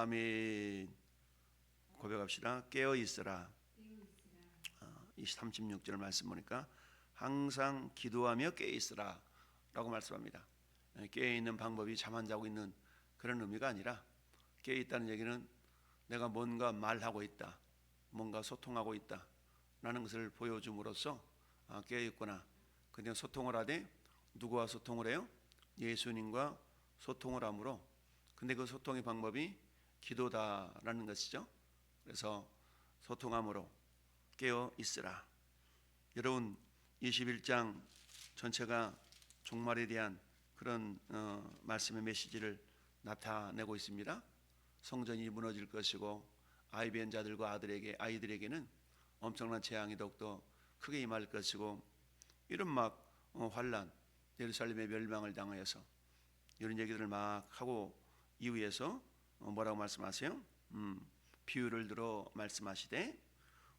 아멘. 고백합시다. 깨어 있으라. 이 36절 말씀 보니까 항상 기도하며 깨어 있으라 라고 말씀합니다. 깨어 있는 방법이 잠 안 자고 있는 그런 의미가 아니라, 깨어 있다는 얘기는 내가 뭔가 말하고 있다, 뭔가 소통하고 있다 라는 것을 보여줌으로써 깨어 있구나. 근데 소통을 하되 누구와 소통을 해요? 예수님과 소통을 하므로, 근데 그 소통의 방법이 기도다라는 것이죠. 그래서 소통함으로 깨어 있으라. 여러분, 21장 전체가 종말에 대한 그런 말씀의 메시지를 나타내고 있습니다. 성전이 무너질 것이고 아이비엔 자들과 아이들에게는 엄청난 재앙이 더욱더 크게 임할 것이고, 이런 막 환란, 예루살렘의 멸망을 당하여서 이런 얘기들을 막 하고 이후에서 뭐라고 말씀하세요? 비유를 들어 말씀하시되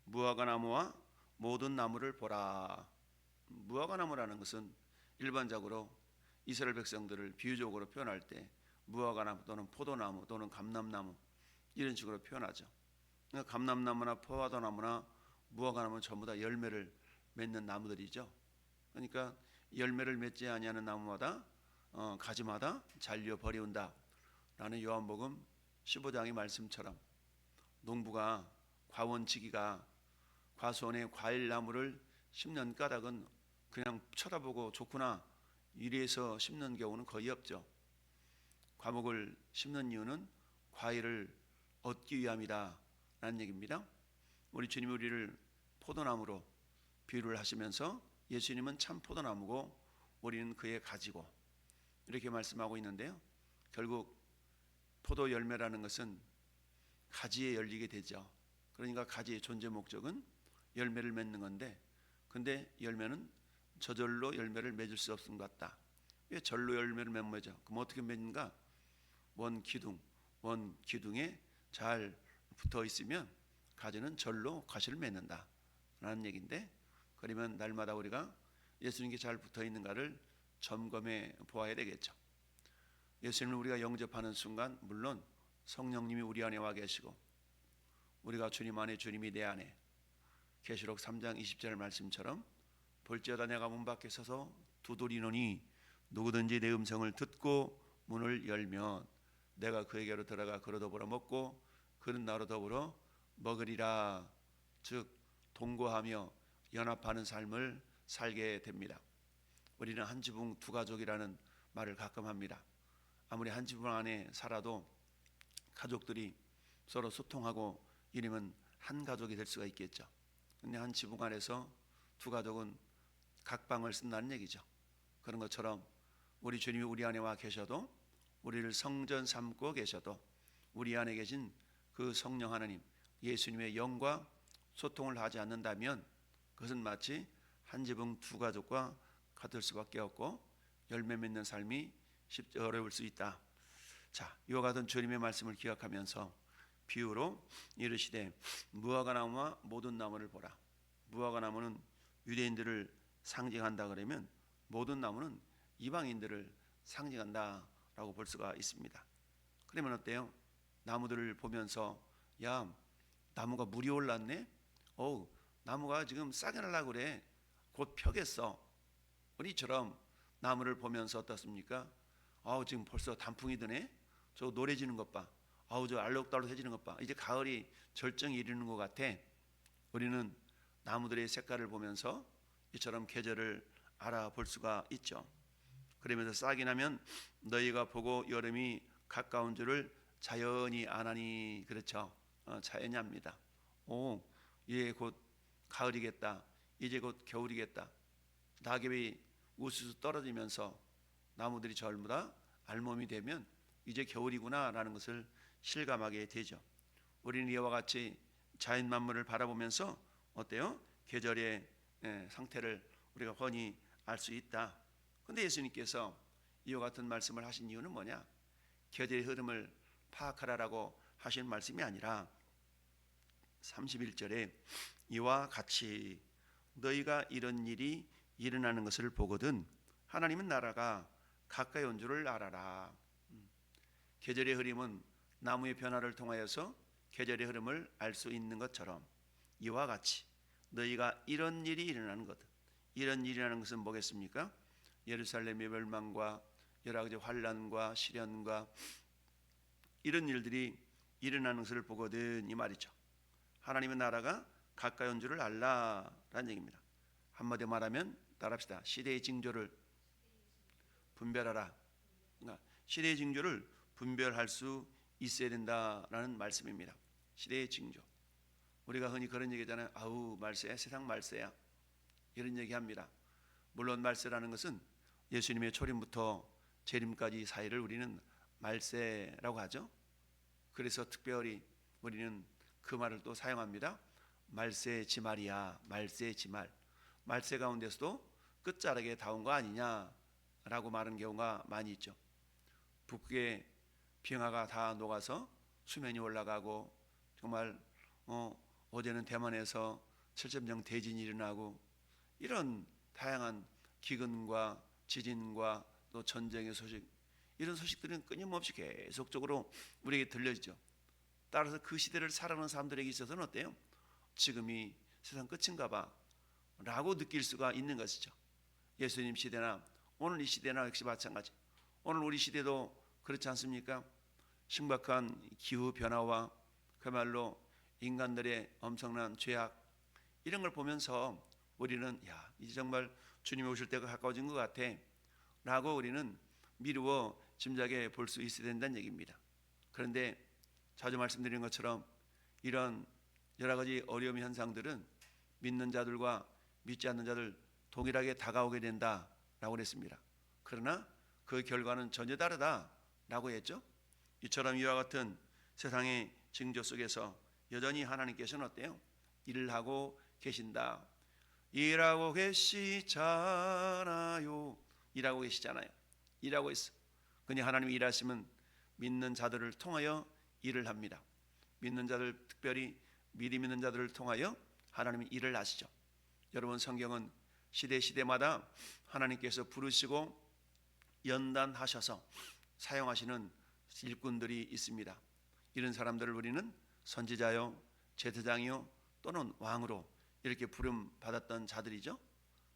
무화과 나무와 모든 나무를 보라. 무화과 나무라는 것은 일반적으로 이스라엘 백성들을 비유적으로 표현할 때 무화과 나무 또는 포도나무 또는 감람나무 이런 식으로 표현하죠. 그러니까 감람나무나 포도나무나 무화과 나무는 전부 다 열매를 맺는 나무들이죠. 그러니까 열매를 맺지 아니하는 나무마다 가지마다 잘려 버려온다 라는 요한복음 15장의 말씀처럼, 농부가 과원치기가 과수원에 과일나무를 심는 까닭은 그냥 쳐다보고 좋구나 이래서 심는 경우는 거의 없죠. 과목을 심는 이유는 과일을 얻기 위함이다 라는 얘기입니다. 우리 주님이 우리를 포도나무로 비유를 하시면서 예수님은 참 포도나무고 우리는 그의 가지고 이렇게 말씀하고 있는데요, 결국 포도 열매라는 것은 가지에 열리게 되죠. 그러니까 가지의 존재 목적은 열매를 맺는 건데, 근데 열매는 저절로 열매를 맺을 수 없는 것 같다. 왜 절로 열매를 못 맺어? 그럼 어떻게 맺는가? 원 기둥에 잘 붙어 있으면 가지는 절로 가시를 맺는다 라는 얘기인데, 그러면 날마다 우리가 예수님께 잘 붙어 있는가를 점검해 보아야 되겠죠. 예수님을 우리가 영접하는 순간 물론 성령님이 우리 안에 와 계시고, 우리가 주님 안에 주님이 내 안에, 계시록 3장 20절 말씀처럼 볼지어다 내가 문 밖에 서서 두드리노니 누구든지 내 음성을 듣고 문을 열면 내가 그에게로 들어가 그로 더불어 먹고 그는 나로 더불어 먹으리라. 즉 동거하며 연합하는 삶을 살게 됩니다. 우리는 한 지붕 두 가족이라는 말을 가끔 합니다. 아무리 한 지붕 안에 살아도 가족들이 서로 소통하고 이러면 한 가족이 될 수가 있겠죠. 근데 한 지붕 안에서 두 가족은 각 방을 쓴다는 얘기죠. 그런 것처럼 우리 주님이 우리 안에 와 계셔도, 우리를 성전 삼고 계셔도 우리 안에 계신 그 성령 하나님 예수님의 영과 소통을 하지 않는다면 그것은 마치 한 지붕 두 가족과 같을 수밖에 없고 열매 맺는 삶이 쉽지 어려울 수 있다. 자, 이와 같은 주님의 말씀을 기억하면서 비유로 이르시되 무화과 나무와 모든 나무를 보라. 무화과 나무는 유대인들을 상징한다 그러면 모든 나무는 이방인들을 상징한다라고 볼 수가 있습니다. 그러면 어때요? 나무들을 보면서 야, 나무가 물이 올랐네? 나무가 지금 싹이 날라고 그래. 곧 펴겠어. 우리처럼 나무를 보면서 어떻습니까? 지금 벌써 단풍이 드네. 저 노래지는 것 봐. 저 알록달록해지는 것 봐. 이제 가을이 절정에 이르는 것 같아. 우리는 나무들의 색깔을 보면서 이처럼 계절을 알아볼 수가 있죠. 그러면서 싹이 나면 너희가 보고 여름이 가까운 줄을 자연히 아나니. 그렇죠. 자연이 압니다. 이제 곧 가을이겠다. 이제 곧 겨울이겠다. 낙엽이 우수수 떨어지면서 나무들이 전부 다 알몸이 되면 이제 겨울이구나 라는 것을 실감하게 되죠. 우리는 이와 같이 자연 만물을 바라보면서 어때요? 계절의 상태를 우리가 훤히 알 수 있다. 그런데 예수님께서 이와 같은 말씀을 하신 이유는 뭐냐? 계절의 흐름을 파악하라라고 하신 말씀이 아니라 31절에 이와 같이 너희가 이런 일이 일어나는 것을 보거든 하나님은 나라가 가까이 온 줄을 알아라. 계절의 흐름은 나무의 변화를 통하여서 계절의 흐름을 알 수 있는 것처럼 이와 같이 너희가 이런 일이 일어나는 것, 이런 일이라는 것은 뭐겠습니까? 예루살렘의 멸망과 여러 가지 환난과 시련과 이런 일들이 일어나는 것을 보거든 이 말이죠. 하나님의 나라가 가까이 온 줄을 알라라는 얘기입니다. 한마디 말하면 따라합시다. 시대의 징조를 분별하라. 그러니까 시대의 징조를 분별할 수 있어야 된다라는 말씀입니다. 시대의 징조. 우리가 흔히 그런 얘기잖아요. 아우 말세야, 세상 말세야, 이런 얘기합니다. 물론 말세라는 것은 예수님의 초림부터 재림까지 사이를 우리는 말세라고 하죠. 그래서 특별히 우리는 그 말을 또 사용합니다. 말세의 지말이야. 말세의 지말. 말세 가운데서도 끝자락에 다운 거 아니냐라고 말하는 경우가 많이 있죠. 북극의 빙하가 다 녹아서 수면이 올라가고 정말 어제는 대만에서 7.0 대진이 일어나고 이런 다양한 기근과 지진과 또 전쟁의 소식, 이런 소식들은 끊임없이 계속적으로 우리에게 들려지죠. 따라서 그 시대를 살아가는 사람들에게 있어서는 어때요? 지금이 세상 끝인가 봐 라고 느낄 수가 있는 것이죠. 예수님 시대나 오늘 이 시대나 역시 마찬가지. 오늘 우리 시대도 그렇지 않습니까? 심각한 기후 변화와 그야말로 인간들의 엄청난 죄악, 이런 걸 보면서 우리는 야, 이제 정말 주님이 오실 때가 가까워진 것 같아 라고 우리는 미루어 짐작해 볼 수 있어야 된다는 얘기입니다. 그런데 자주 말씀드린 것처럼 이런 여러 가지 어려움 현상들은 믿는 자들과 믿지 않는 자들 동일하게 다가오게 된다라고 그랬습니다. 그러나 그 결과는 전혀 다르다라고 했죠. 이처럼 이와 같은 세상의 징조 속에서 여전히 하나님께서는 어때요? 일을 하고 계신다. 일하고 계시잖아요. 일하고 계시잖아요. 일하고 있어. 그냥 하나님이 일하시면 믿는 자들을 통하여 일을 합니다. 믿는 자들, 특별히 미리 믿는 자들을 통하여 하나님이 일을 하시죠. 여러분, 성경은 시대마다 하나님께서 부르시고 연단하셔서 사용하시는 일꾼들이 있습니다. 이런 사람들을 우리는 선지자요, 제사장이요, 또는 왕으로 이렇게 부름 받았던 자들이죠.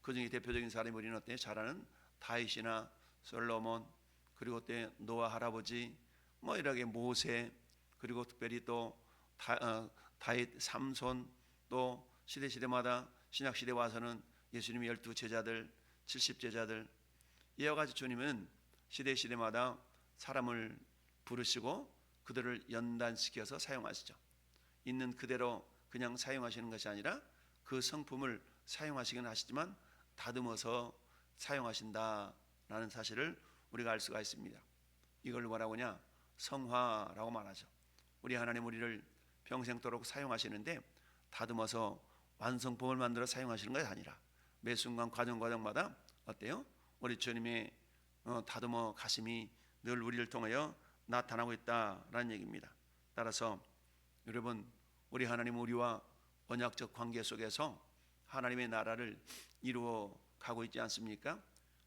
그 중에 대표적인 사람이 우리는 어때요? 잘 아는 다윗이나 솔로몬, 그리고 때 노아 할아버지, 뭐 이렇게 모세, 그리고 특별히 또 다윗, 삼손, 또 시대마다 신약 시대 와서는 예수님의 12 제자들, 70 제자들, 이와 같이 주님은 시대마다 사람을 부르시고 그들을 연단시켜서 사용하시죠. 있는 그대로 그냥 사용하시는 것이 아니라 그 성품을 사용하시긴 하시지만 다듬어서 사용하신다라는 사실을 우리가 알 수가 있습니다. 이걸 뭐라고 하냐? 성화라고 말하죠. 우리 하나님 우리를 평생도록 사용하시는데 다듬어서 완성품을 만들어 사용하시는 것이 아니라 매 순간 과정마다 어때요? 우리 주님의 다듬어 가심이 늘 우리를 통하여 나타나고 있다라는 얘기입니다. 따라서 여러분, 우리 하나님 우리와 언약적 관계 속에서 하나님의 나라를 이루어 가고 있지 않습니까?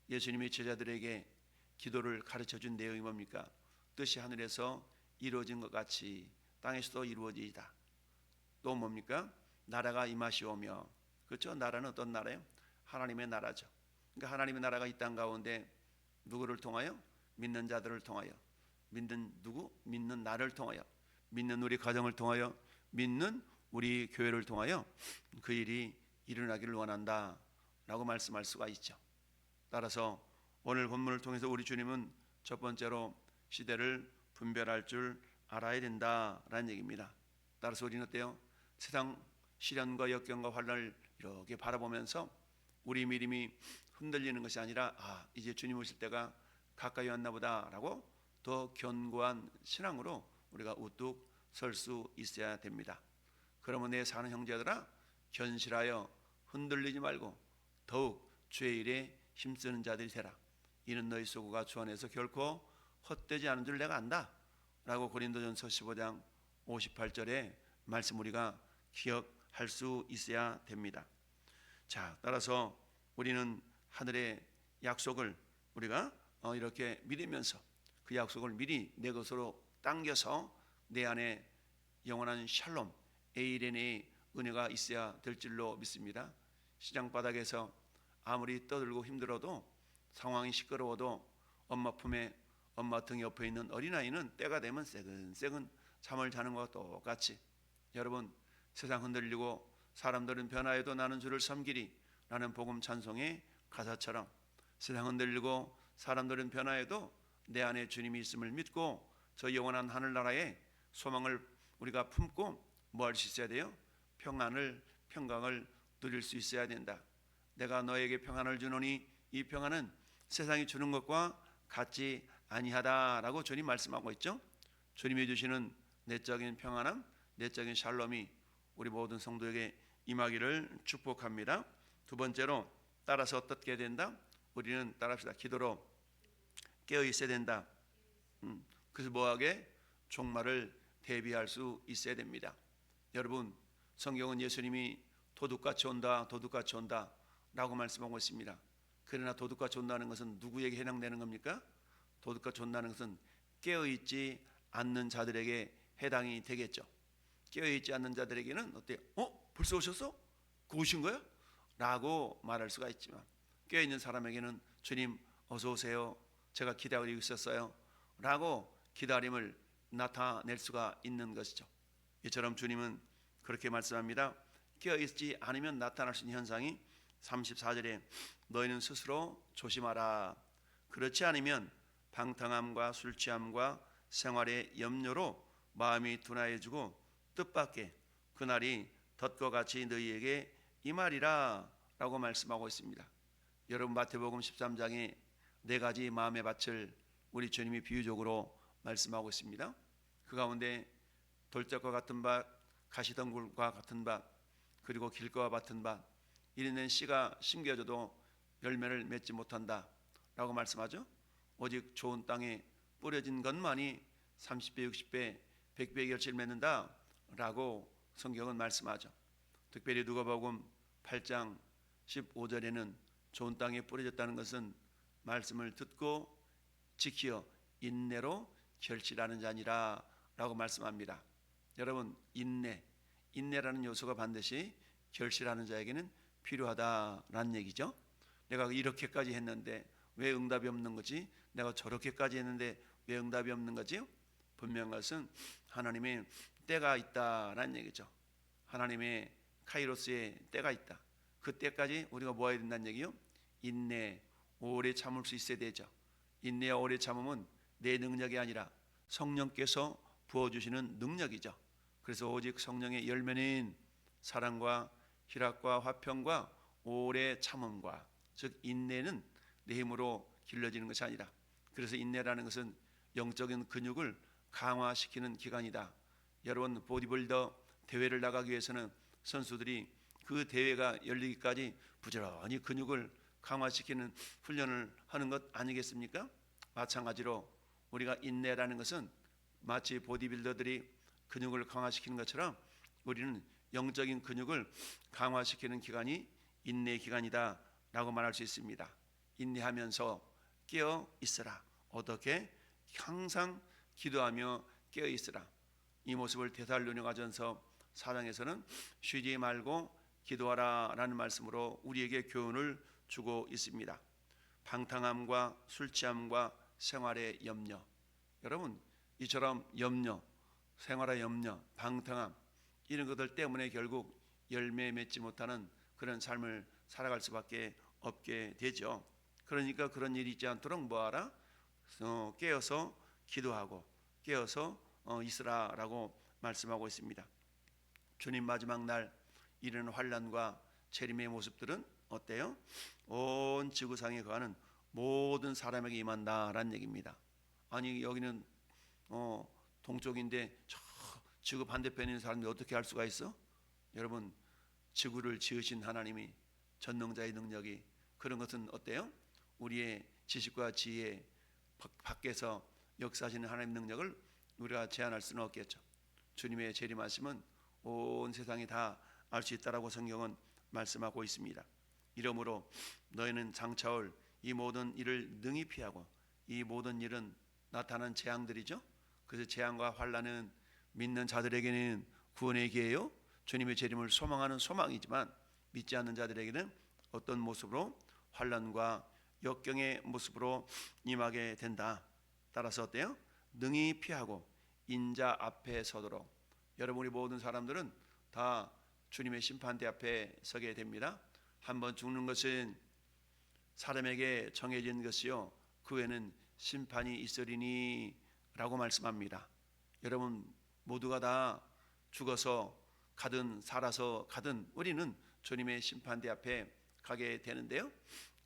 예수님이 제자들에게 기도를 가르쳐 준 내용이 뭡니까? 뜻이 하늘에서 이루어진 것 같이 땅에서도 이루어지이다. 또 뭡니까? 나라가 임하시오며. 그렇죠? 나라는 어떤 나라예요? 하나님의 나라죠. 그러니까 하나님의 나라가 이 땅 가운데 누구를 통하여? 믿는 자들을 통하여. 믿는 누구? 믿는 나를 통하여. 믿는 우리 가정을 통하여. 믿는 우리 교회를 통하여 그 일이 일어나기를 원한다 라고 말씀할 수가 있죠. 따라서 오늘 본문을 통해서 우리 주님은 첫 번째로 시대를 분별할 줄 알아야 된다라는 얘기입니다. 따라서 우리는 어때요? 세상 시련과 역경과 환난을 이렇게 바라보면서 우리 믿음이 흔들리는 것이 아니라 이제 주님 오실 때가 가까이 왔나 보다라고 더 견고한 신앙으로 우리가 우뚝 설 수 있어야 됩니다. 그러면 내 사는 형제들아, 견실하여 흔들리지 말고 더욱 주의 일에 힘쓰는 자들이 되라. 이는 너희 소구가 주 안에서 결코 헛되지 않은 줄 내가 안다 라고 고린도전서 15장 58절의 말씀 우리가 기억할 수 있어야 됩니다. 자, 따라서 우리는 하늘의 약속을 우리가 이렇게 믿으면서 그 약속을 미리 내 것으로 당겨서 내 안에 영원한 샬롬, 에이레네의 은혜가 있어야 될 줄로 믿습니다. 시장 바닥에서 아무리 떠들고 힘들어도, 상황이 시끄러워도 엄마 품에, 엄마 등 옆에 있는 어린아이는 때가 되면 새근새근 잠을 자는 것과 똑같이, 여러분, 세상 흔들리고 사람들은 변화해도 나는 주를 섬기리 라는 복음 찬송의 가사처럼, 세상 흔들리고 사람들은 변화해도 내 안에 주님이 있음을 믿고 저 영원한 하늘나라에 소망을 우리가 품고 뭐 할 수 있어야 돼요? 평강을 누릴 수 있어야 된다. 내가 너에게 평안을 주노니 이 평안은 세상이 주는 것과 같지 아니하다라고 주님 말씀하고 있죠. 주님이 주시는 내적인 평안함, 내적인 샬롬이 우리 모든 성도에게 임하기를 축복합니다. 두 번째로, 따라서 어떻게 된다? 우리는 따라합시다. 기도로 깨어 있어야 된다. 그래서 뭐하게? 종말을 대비할 수 있어야 됩니다. 여러분, 성경은 예수님이 도둑같이 온다, 도둑같이 온다 라고 말씀하고 있습니다. 그러나 도둑같이 온다는 것은 누구에게 해당되는 겁니까? 도둑같이 온다는 것은 깨어있지 않는 자들에게 해당이 되겠죠. 깨어있지 않는 자들에게는 어때요? 벌써 오셨어? 그 오신 거야? 라고 말할 수가 있지만, 깨어있는 사람에게는 주님 어서 오세요, 제가 기다리고 있었어요 라고 기다림을 나타낼 수가 있는 것이죠. 이처럼 주님은 그렇게 말씀합니다. 깨어있지 않으면 나타날 수 있는 현상이 34절에 너희는 스스로 조심하라. 그렇지 않으면 방탕함과 술취함과 생활의 염려로 마음이 둔하여지고 뜻밖의 그날이 덫과 같이 너희에게 임하리라 라고 말씀하고 있습니다. 여러분, 마태복음 13장에 네 가지 마음의 밭을 우리 주님이 비유적으로 말씀하고 있습니다. 그 가운데 돌짝과 같은 밭, 가시덩굴과 같은 밭, 그리고 길가와 같은 밭, 이는 씨가 심겨져도 열매를 맺지 못한다 라고 말씀하죠. 오직 좋은 땅에 뿌려진 것만이 30배, 60배, 100배의 결실을 맺는다 라고 성경은 말씀하죠. 특별히 누가복음 8장 15절에는 좋은 땅에 뿌려졌다는 것은 말씀을 듣고 지키어 인내로 결실하는 자니라 라고 말씀합니다. 여러분, 인내라는 요소가 반드시 결실하는 자에게는 필요하다라는 얘기죠. 내가 이렇게까지 했는데 왜 응답이 없는 거지? 내가 저렇게까지 했는데 왜 응답이 없는 거지? 분명한 것은 하나님의 때가 있다라는 얘기죠. 하나님의 카이로스의 때가 있다. 그 때까지 우리가 뭐 해야 된다는 얘기요? 인내, 오래 참을 수 있어야 되죠. 인내와 오래 참음은 내 능력이 아니라 성령께서 부어주시는 능력이죠. 그래서 오직 성령의 열매는 사랑과 희락과 화평과 오래 참음과, 즉 인내는 내 힘으로 길러지는 것이 아니라, 그래서 인내라는 것은 영적인 근육을 강화시키는 기간이다. 여러분, 보디빌더 대회를 나가기 위해서는 선수들이 그 대회가 열리기까지 부지런히 근육을 강화시키는 훈련을 하는 것 아니겠습니까? 마찬가지로 우리가 인내라는 것은 마치 보디빌더들이 근육을 강화시키는 것처럼 우리는 영적인 근육을 강화시키는 기간이 인내 기간이다 라고 말할 수 있습니다. 인내하면서 깨어 있으라. 어떻게? 항상 기도하며 깨어 있으라. 이 모습을 데살로니가전서 4장에서는 쉬지 말고 기도하라 라는 말씀으로 우리에게 교훈을 주고 있습니다. 방탕함과 술취함과 생활의 염려, 여러분, 이처럼 염려, 생활의 염려, 방탕함, 이런 것들 때문에 결국 열매 맺지 못하는 그런 삶을 살아갈 수밖에 없게 되죠. 그러니까 그런 일이 있지 않도록 뭐하라? 깨어서 기도하고 깨어서 있으라라고 말씀하고 있습니다. 주님 마지막 날 이르는 환난과 재림의 모습들은 어때요? 온 지구상에 거하는 모든 사람에게 임한다라는 얘기입니다. 아니, 여기는 동쪽인데 저 지구 반대편에 있는 사람들이 어떻게 할 수가 있어? 여러분, 지구를 지으신 하나님이, 전능자의 능력이, 그런 것은 어때요? 우리의 지식과 지혜 밖에서 역사하시는 하나님의 능력을 우리가 제한할 수는 없겠죠. 주님의 재림하심은 온 세상이 다 알 수 있다라고 성경은 말씀하고 있습니다. 이러므로 너희는 장차올 이 모든 일을 능히 피하고, 이 모든 일은 나타난 재앙들이죠. 그래서 재앙과 환난은 믿는 자들에게는 구원의 기회요, 주님의 재림을 소망하는 소망이지만 믿지 않는 자들에게는 어떤 모습으로 환난과 역경의 모습으로 임하게 된다. 따라서 어때요? 능히 피하고 인자 앞에 서도록. 여러분, 우리 모든 사람들은 다 주님의 심판대 앞에 서게 됩니다. 한번 죽는 것은 사람에게 정해진 것이요, 그 후에는 심판이 있으리니 라고 말씀합니다. 여러분 모두가 다 죽어서 가든 살아서 가든 우리는 주님의 심판대 앞에 가게 되는데요,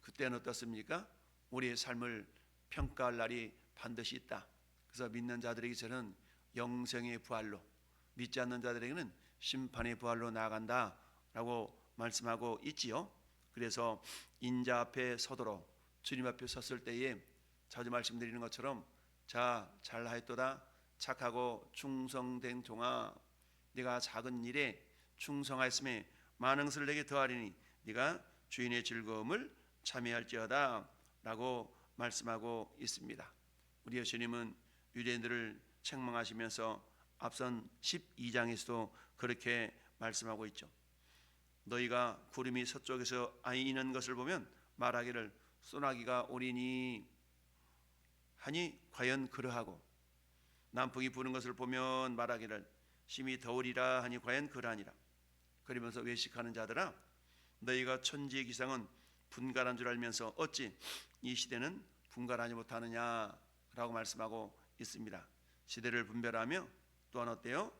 그때는 어떻습니까? 우리의 삶을 평가할 날이 반드시 있다. 그래서 믿는 자들에게서는 영생의 부활로, 믿지 않는 자들에게는 심판의 부활로 나아간다 라고 말씀하고 있지요. 그래서 인자 앞에 서도록, 주님 앞에 섰을 때에 자주 말씀드리는 것처럼, 자 잘하였도다 착하고 충성된 종아, 네가 작은 일에 충성하였음에 많은 것을 내게 더하리니 네가 주인의 즐거움을 참여할지어다 라고 말씀하고 있습니다. 우리 예수님은 유대인들을 책망하시면서 앞선 12장에서도 그렇게 말씀하고 있죠. 너희가 구름이 서쪽에서 아이는 것을 보면 말하기를 소나기가 오리니 하니 과연 그러하고, 남풍이 부는 것을 보면 말하기를 심히 더우리라 하니 과연 그러하니라. 그러면서 외식하는 자들아, 너희가 천지의 기상은 분갈한 줄 알면서 어찌 이 시대는 분갈하지 못하느냐 라고 말씀하고 있습니다. 시대를 분별하며 또한 어때요?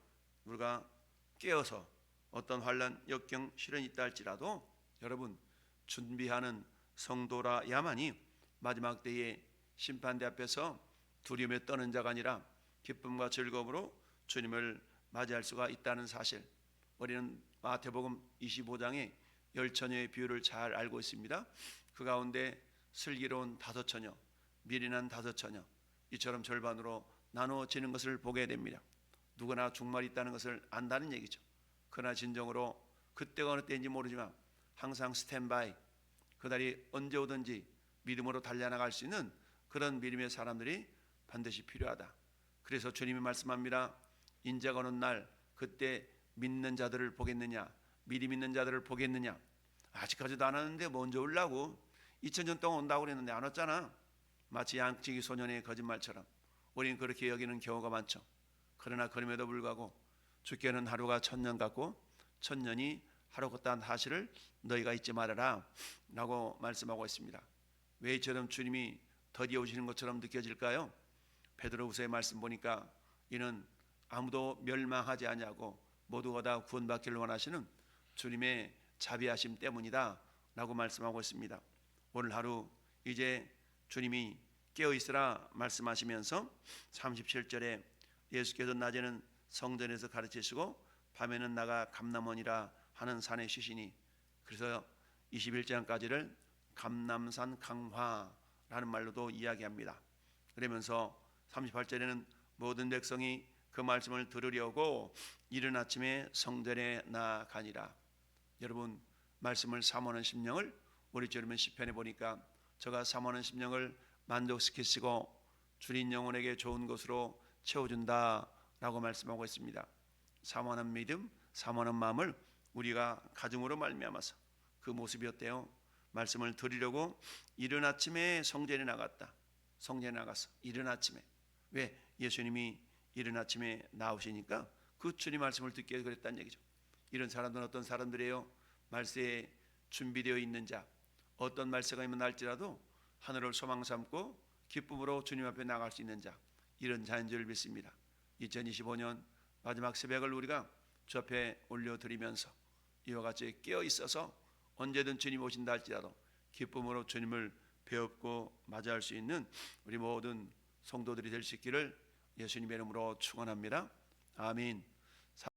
우리가 깨어서 어떤 환난, 역경, 시련이 있다 할지라도 여러분 준비하는 성도라야만이 마지막 때에 심판대 앞에서 두려움에 떠는 자가 아니라 기쁨과 즐거움으로 주님을 맞이할 수가 있다는 사실, 우리는 마태복음 25장의 10처녀의 비유를 잘 알고 있습니다. 그 가운데 슬기로운 5처녀, 미련한 5처녀, 이처럼 절반으로 나누어지는 것을 보게 됩니다. 누구나 종말이 있다는 것을 안다는 얘기죠. 그러나 진정으로 그때가 어느 때인지 모르지만 항상 스탠바이, 그날이 언제 오든지 믿음으로 달려나갈 수 있는 그런 믿음의 사람들이 반드시 필요하다. 그래서 주님이 말씀합니다. 인자가 오는 날 그때 믿는 자들을 보겠느냐, 믿음 있는 자들을 보겠느냐. 아직까지도 안 왔는데 먼저 오려고 2000년 동안 온다고 그랬는데 안 왔잖아. 마치 양치기 소년의 거짓말처럼 우리는 그렇게 여기는 경우가 많죠. 그러나 그럼에도 불구하고 주께는 하루가 1000년 같고 1000년이 하루 같다는 사실을 너희가 잊지 말아라 라고 말씀하고 있습니다. 왜 이처럼 주님이 더디어 오시는 것처럼 느껴질까요? 베드로후서의 말씀 보니까 이는 아무도 멸망하지 아니하고 모두가 다 구원받기를 원하시는 주님의 자비하심 때문이다 라고 말씀하고 있습니다. 오늘 하루 이제 주님이 깨어있으라 말씀하시면서 37절에 예수께서 낮에는 성전에서 가르치시고 밤에는 나가 감람원이라 하는 산에 쉬시니, 그래서 21장까지를 감람산 강화라는 말로도 이야기합니다. 그러면서 38절에는 모든 백성이 그 말씀을 들으려고 이른 아침에 성전에 나가니라. 여러분 말씀을 사모하는 심령을 우리처럼 시편에 보니까 저가 사모하는 심령을 만족시키시고 주린 영혼에게 좋은 것으로 채워준다 라고 말씀하고 있습니다. 사모하는 믿음, 사모하는 마음을 우리가 가정으로 말미암아서 그 모습이 어때요? 말씀을 들으려고 이른 아침에 성전에 나갔다. 성전에 나가서 이른 아침에, 왜? 예수님이 이른 아침에 나오시니까 그 주님 말씀을 듣게 그랬다는 얘기죠. 이런 사람들은 어떤 사람들이에요? 말세에 준비되어 있는 자, 어떤 말세가 임하면 날지라도 하늘을 소망 삼고 기쁨으로 주님 앞에 나갈 수 있는 자, 이런 자인 줄 믿습니다. 2025년 마지막 새벽을 우리가 주 앞에 올려드리면서 이와 같이 깨어 있어서 언제든 주님 오신다 할지라도 기쁨으로 주님을 배웁고 맞이할 수 있는 우리 모든 성도들이 될 수 있기를 예수님의 이름으로 축원합니다. 아멘.